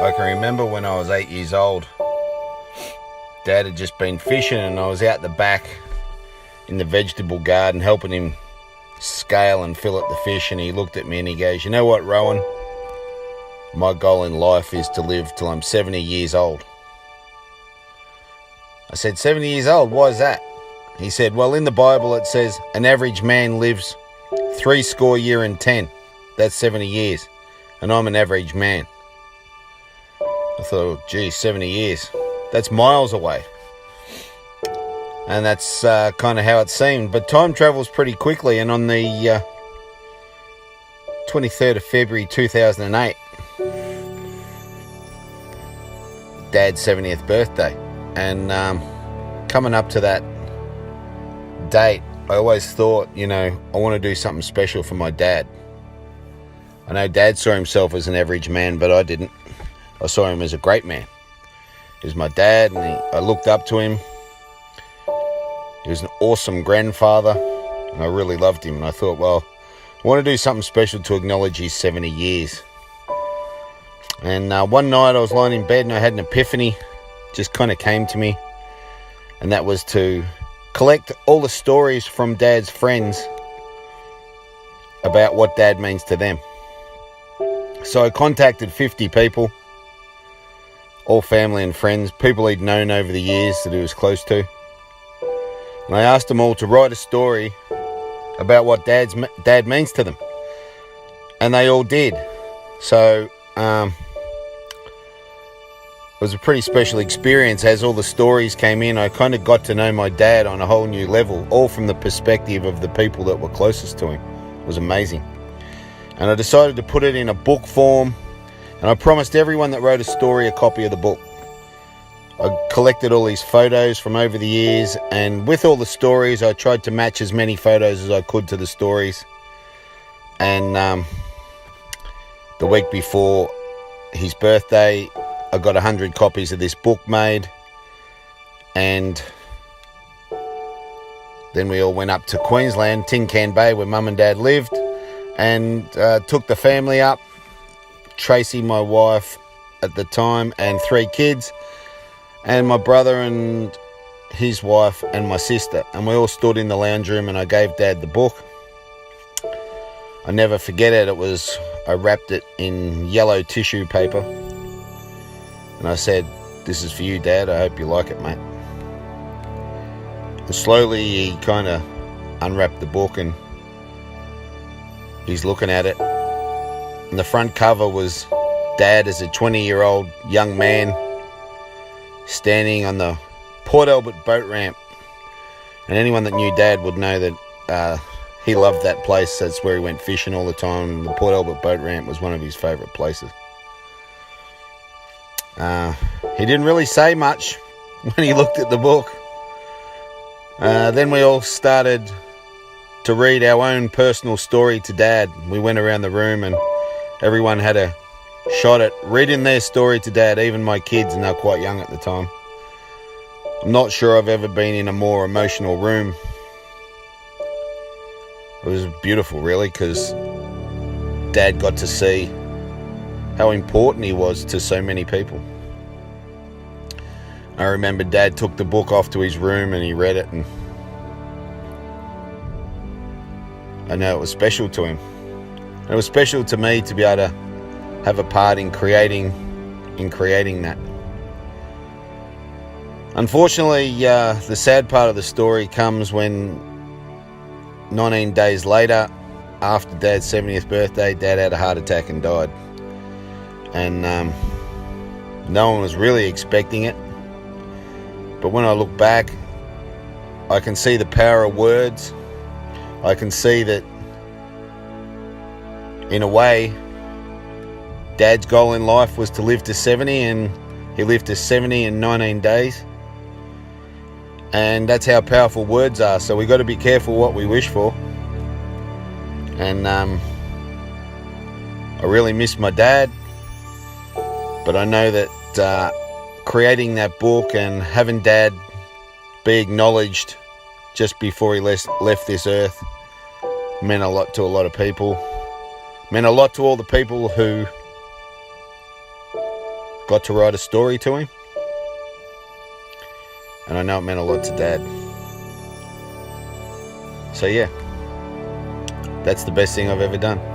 I can remember when I was 8 years old, Dad had just been fishing and I was out the back in the vegetable garden helping him scale and fillet the fish, and he looked at me and he goes, "You know what, Rohan? My goal in life is to live till I'm 70 years old." I said, 70 years old? Why is that? He said, well, in the Bible it says an average man lives 70 years and 10. That's 70 years. And I'm an average man. I thought, geez, 70 years. That's miles away. And that's kind of how it seemed. But time travels pretty quickly. And on the 23rd of February 2008, Dad's 70th birthday. And coming up to that date, I always thought, I want to do something special for my dad. I know Dad saw himself as an average man, but I didn't. I saw him as a great man. He was my dad, and I looked up to him. He was an awesome grandfather, and I really loved him. And I thought, well, I want to do something special to acknowledge his 70 years. And one night I was lying in bed and I had an epiphany. Just kind of came to me, and that was to collect all the stories from Dad's friends about what Dad means to them. So I contacted 50 people, all family and friends, people he'd known over the years that he was close to, and I asked them all to write a story about what Dad means to them, and they all did. So it was a pretty special experience. As all the stories came in, I kind of got to know my dad on a whole new level, all from the perspective of the people that were closest to him. It was amazing. And I decided to put it in a book form, and I promised everyone that wrote a story a copy of the book. I collected all these photos from over the years, and with all the stories, I tried to match as many photos as I could to the stories. And the week before his birthday, I got 100 copies of this book made, and then we all went up to Queensland, Tin Can Bay, where Mum and Dad lived, and took the family up. Tracy, my wife at the time, and 3 kids, and my brother and his wife and my sister, and we all stood in the lounge room, and I gave Dad the book. I never forget it. I wrapped it in yellow tissue paper. And I said, "This is for you, Dad. I hope you like it, mate." And slowly he kind of unwrapped the book and he's looking at it. And the front cover was Dad as a 20-year-old young man standing on the Port Albert boat ramp. And anyone that knew Dad would know that he loved that place. That's where he went fishing all the time. The Port Albert boat ramp was one of his favourite places. He didn't really say much when he looked at the book. Then we all started to read our own personal story to Dad. We went around the room and everyone had a shot at reading their story to Dad, even my kids, and they were quite young at the time. I'm not sure I've ever been in a more emotional room. It was beautiful, really, because Dad got to see how important he was to so many people. I remember Dad took the book off to his room and he read it, and I know it was special to him. It was special to me to be able to have a part in creating that. Unfortunately, the sad part of the story comes when 19 days later, after Dad's 70th birthday, Dad had a heart attack and died. And no one was really expecting it. But when I look back, I can see the power of words. I can see that, in a way, Dad's goal in life was to live to 70, and he lived to 70 in 19 days. And that's how powerful words are. So we got to be careful what we wish for. And I really miss my dad. But I know that creating that book and having Dad be acknowledged just before he left this earth meant a lot to a lot of people. Meant a lot to all the people who got to write a story to him. And I know it meant a lot to Dad. So yeah, that's the best thing I've ever done.